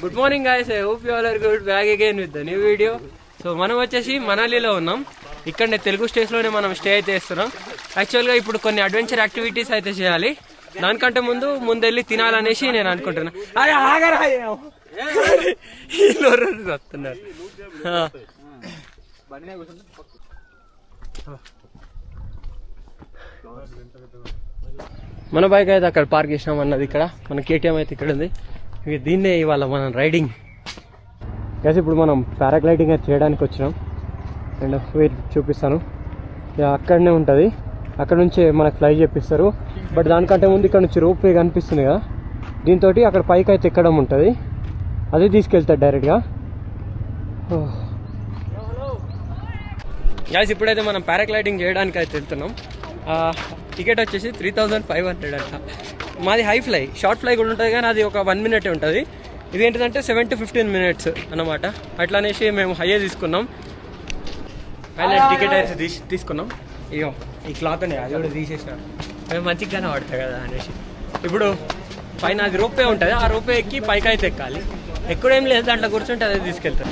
Good morning guys, I hope you all are good. Back again with the new video. So మనం వచ్చేసి మనాలిలో ఉన్నాం. ఇక్కడనే తెలుగు స్టేట్స్లోనే మనం stay అయితే చేస్తున్నాం. యాక్చువల్గా ఇప్పుడు కొన్ని అడ్వెంచర్ యాక్టివిటీస్ అయితే చేయాలి. దానికంటే ముందెళ్ళి తినాలనేసి నేను అనుకుంటున్నా. అరే ఆగరా వస్తున్నారు. మన బైక్ అయితే అక్కడ పార్క్ చేసినాం అన్నది. ఇక్కడ మన కేటీఎం అయితే ఇక్కడ ఉంది. ఇక దీన్నే ఇవాళ మనం రైడింగ్ కేసి ఇప్పుడు మనం పారాగ్లైడింగ్ అయితే చేయడానికి వచ్చినాం. అండ్ వెయిట్ చూపిస్తాను. ఇక అక్కడనే ఉంటుంది, అక్కడ నుంచే మనకు ఫ్లై చేపిస్తారు. బట్ దానికంటే ముందు ఇక్కడ నుంచి రోప్ వే కనిపిస్తుంది కదా, దీంతో అక్కడ పైకి అయితే ఎక్కడం ఉంటుంది. అదే తీసుకెళ్తాడు డైరెక్ట్గా. గ్యాస్ ఇప్పుడైతే మనం పారాగ్లైడింగ్ చేయడానికి అయితే వెళ్తున్నాం. టికెట్ వచ్చేసి 3500 అంట. మాది హై ఫ్లై, షార్ట్ ఫ్లై కూడా ఉంటుంది కానీ అది ఒక 1 minute ఉంటుంది. ఇది ఏంటంటే 7 to 15 minutes అన్నమాట. అట్లా అనేసి మేము హైయే తీసుకున్నాం. ఫైనల్ టికెట్ అయితే తీసుకున్నాం. ఇగో ఈ క్లాత్ అండి, అది కూడా తీసేసినాడు. మేము మంచిగానే పడతాయి కదా అనేసి. ఇప్పుడు పైన అది రోపే ఉంటుంది, ఆ రోపే ఎక్కి పైకి అయితే ఎక్కాలి. ఎక్కడేం లేదు, దాంట్లో కూర్చుంటే అదే తీసుకెళ్తారు.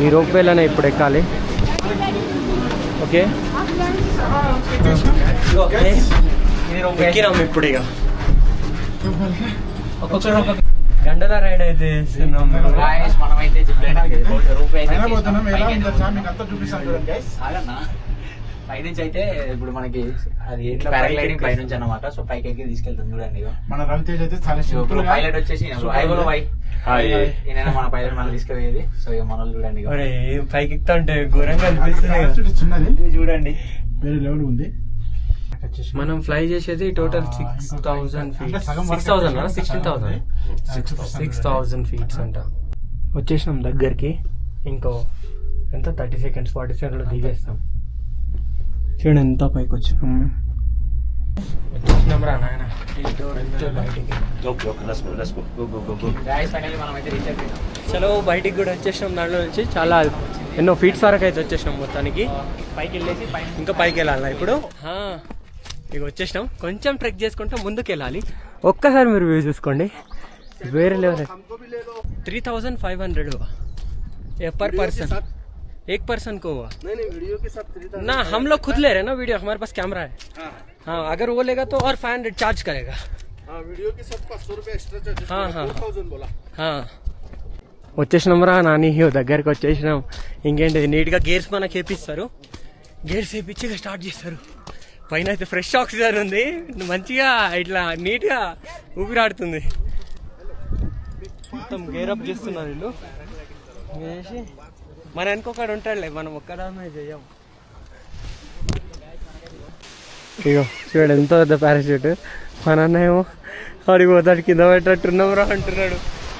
ఈ రోపేలోనే ఇప్పుడు ఎక్కాలి. ఓకే ఎక్కినాం ఇప్పుడు. ఇక గంటల రైడ్ అయితే పైనుంచి అయితే ఇప్పుడు మనకి అది పారాగ్లైడింగ్ పైనుంచి అన్నమాట. సో పైకి ఎక్కి తీసుకెళ్తుంది చూడండి. మన రవితేజ్ అయితే పైలట్ వచ్చేసి మన పైలట్ మనం తీసుకెళ్ళేది. సో ఇక మన చూడండి, పైకి ఎక్కుతా ఉంటే ఘోరంగా అనిపిస్తుంది. చూడండి వేరే లెవెల్ ఉంది. మనం ఫ్లై చేసేది టోటల్ 6000 feet. 16,000 feet అంట. వచ్చేసినాం దగ్గరికి. ఇంకో ఎంత 30 seconds 40 seconds లో దిగేస్తాం. చూడండి ఎంత పైకి వచ్చినాం. వచ్చేసినాం రా నాయన. చలో బయటికి కూడా వచ్చేసినాం. దాంట్లో నుంచి చాలా ఎన్నో ఫీట్స్ వరకు అయితే వచ్చేసినాం. మొత్తానికి పైకి వెళ్ళేసి ఇంకా పైకి వెళ్ళాలి. ఇప్పుడు ఇక వచ్చేసినాం. కొంచెం ట్రెక్ చేసుకుంటా ముందుకు వెళ్ళాలి. ఒక్కసారి మీరు వ్యూ చూసుకోండి, వేరే లెవెల్. 3500 पर पर्सन, एक पर्सन को हुआ वीडियो के साथ ना. हम लोग खुद ले रहे हैं ना वीडियो, हमारे पास कैमरा है. हाँ अगर वो लेगा तो और 500 चार्ज करेगा. वीडियो के साथ 500 रुपए एक्स्ट्रा चार्जेस. हाँ 4000 बोला. వచ్చేసినాం రా నాని, దగ్గరికి వచ్చేసినాం. ఇంకేంటి నీట్గా గేర్స్ మనకి వేపిస్తారు. గేర్స్ వేపించి స్టార్ట్ చేస్తారు. పైన అయితే ఫ్రెష్ ఆక్సిజన్ ఉంది, మంచిగా ఇట్లా నీట్గా ఊపిరాడుతుంది. మొత్తం గేర్ అప్ చేస్తున్నారు వీళ్ళు. చేసి మన ఇంకొకడు ఉంటాడులే, మనం ఒక్కదామే చెయ్యం. ఇగో చూడండి ఎంత పెద్ద పారాషూట్. మన అన్న ఏమో అడిగిపోతాడు, కింద పెట్టట్టున్నాం రా అంటున్నాడు.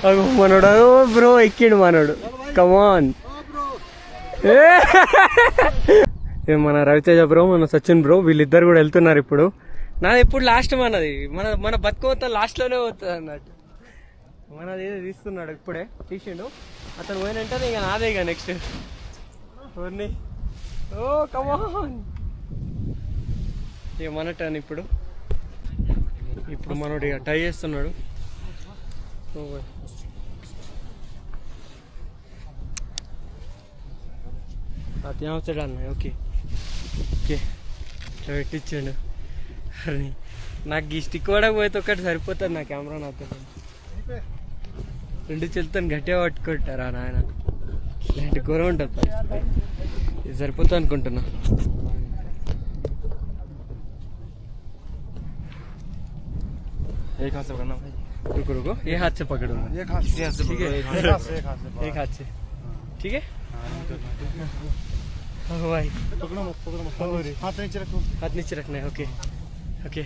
అగో మనోడు బ్రో ఎక్కిండు మనోడు. కమాన్. మన రవితేజ బ్రో, మన సచిన్ బ్రో, వీళ్ళిద్దరు కూడా వెళ్తున్నారు ఇప్పుడు. నాది ఎప్పుడు లాస్ట్ మనది, మన బతుకోతా లాస్ట్ లోనే పోతుంది అన్నట్టు. మనది ఏదో తీస్తున్నాడు, ఇప్పుడే తీసిండు. అతను పోయినంటే ఇక నాదే ఇక నెక్స్ట్. ఓ కమాన్. ఇక మన టర్న్ ఇప్పుడు. మనోడు ఇక టై చేస్తున్నాడు. यहाँ से डालना है. ఓకే ఓకే పెట్టించాడు. అరే నాకు ఈ స్టిక్ పడకపోతే ఒకటి సరిపోతుంది నా కెమెరా. నాతో 2 చేతులను గట్టిగా పట్టుకుంటారా నాయన. ఇలాంటి ఘోరం ఉంటుంది పరిస్థితి. ఇది సరిపోతుంది అనుకుంటున్నా. रुको रुको, ये हाथ से पकड़ूंगा. ठीक है, एक हाथ से. ठीक है भाई. पकड़ो मत, हाथ नीचे रखो. हाथ नीचे रखना है. Okay okay.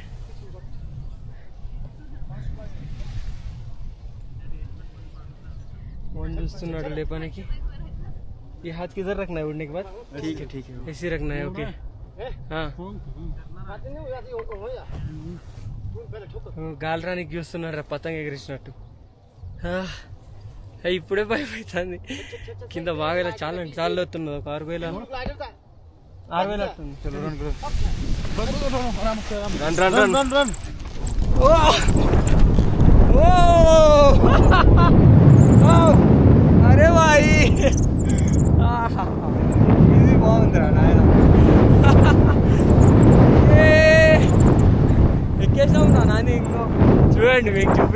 वन చూస్తున్నాడు లేపనికి. ये हाथ किधर रखना है उड़ने के बाद? ठीक है ऐसे रखना है. ओके. हाँ గాలరానికి చూస్తున్నారా పతంగ ఎగిరిచినట్టు. ఇప్పుడే భయపడుతుంది. కింద బాగా చాలా చాలా వస్తున్నది. ఒక 6000 వస్తుంది. రన్.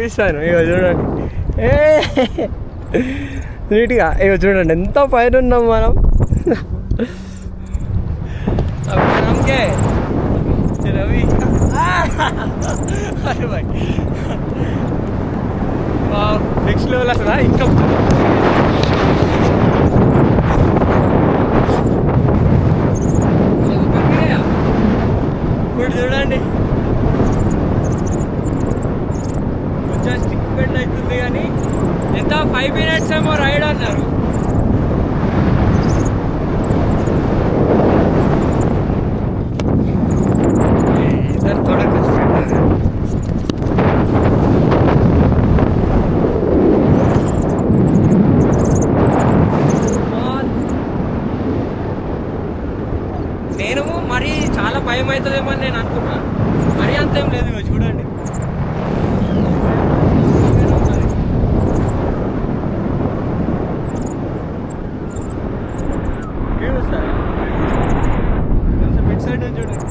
చూపిస్తాను. ఇగో చూడండి, నీట్గా ఇగో చూడండి ఎంత పైన ఉన్నాం మనం. నమ్కే రవి అరే బాయ్ నెక్స్ట్ లెవెల్ అసలు ఇంకా ఇప్పుడు చూడండి కొంచెం స్టిక్ బెండ్ అవుతుంది కానీ ఎంత 5 minutes ఏమో రైడ్ అన్నారు. इधर थोड़ा कुछ నేను మరి చాలా భయం అవుతుందేమో అని నేను అనుకున్నా. మరీ అంతేం లేదు. ఇగో చూడండి కొంచెం ఇటు సైడ్ చూడండి.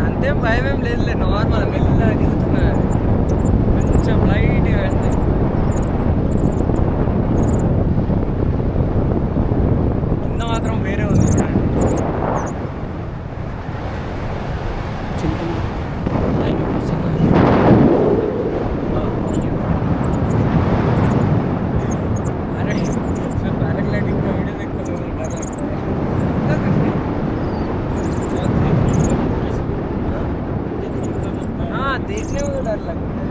అంతేం భయం ఏం లేదులే, నార్మల్ మెల్లగా దిగుతున్నా, కొంచెం లైట్గా వెళ్తే. కింద మాత్రం వేరే ఉంది. अरे पैराग्लाइडिंग का वीडियो देख कर हाँ देखने में डर लगता है.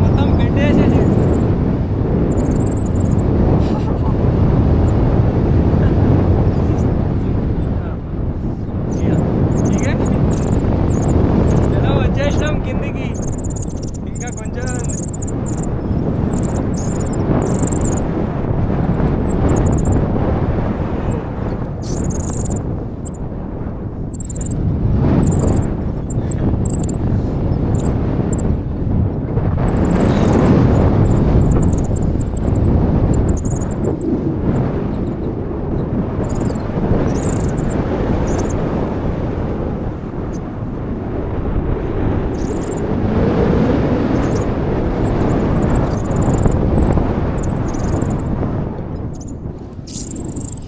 మొత్తం పెట్టేసేసి ఎలా వచ్చేసినాం కిందికి, ఇంకా కొంచెం ఉంది.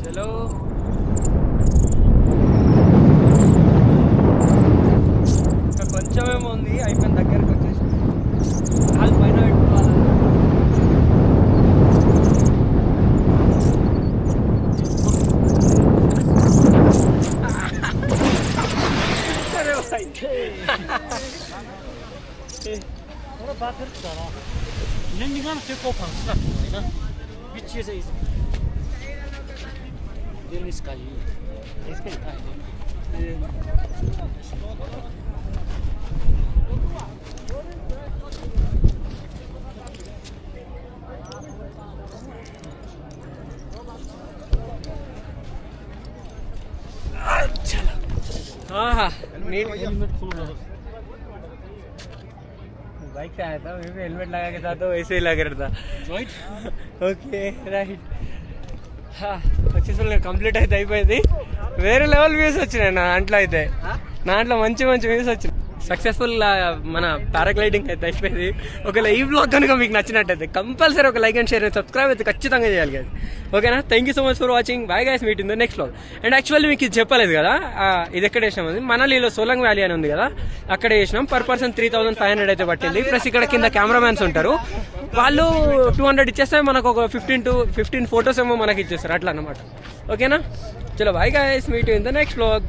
చలో ఇంకా కొంచెమేమో ఉంది, అయిపోయిన దగ్గరకు వచ్చేసి కాలు పైన పెట్టుకోవాలి. అరే భాయ్ 냉장고는 데리고 방수 같은 거나 위치에서 델리스까지 हाँ नीट हेलमेट खोलो बाइक से आया था, मैं भी हेलमेट लगा के था तो वैसे ही लग रहा था. Okay right. సక్సెస్ఫుల్గా కంప్లీట్ అయితే అయిపోయింది. వేరే లెవెల్ వ్యూస్ వచ్చినాయి నా దాంట్లో అయితే, నా దాంట్లో మంచి మంచి వ్యూస్ వచ్చినాయి. సక్సెస్ఫుల్గా మన పారాగ్లైడింగ్ అయితే అయిపోయింది. ఒకవేళ ఈ బ్లాగ్ కనుక మీకు నచ్చినట్టయితే కంపల్సరీ ఒక like and share and subscribe అయితే ఖచ్చితంగా చేయాలి కదా. ఓకేనా? Thank you so much for watching. Bye guys, meet in the next blog. And actually మీకు ఇది చెప్పలేదు కదా, ఇది ఎక్కడ వేసినాం అది మనాలిలో సోలంగ్ వ్యాలీ అని ఉంది కదా, అక్కడ వేసినాం. పర్ పర్సన్ 3500 అయితే పట్టింది. ప్లస్ ఇక్కడ కింద కెమెరామ్యాన్స్ ఉంటారు. వాళ్ళు 200 ఇచ్చేస్తే మనకు ఒక 15 ఫొటోస్ ఏమో మనకి ఇచ్చేస్తారు అట్లా అన్నమాట. ఓకేనా, చలో bye guys, meet in the next vlog.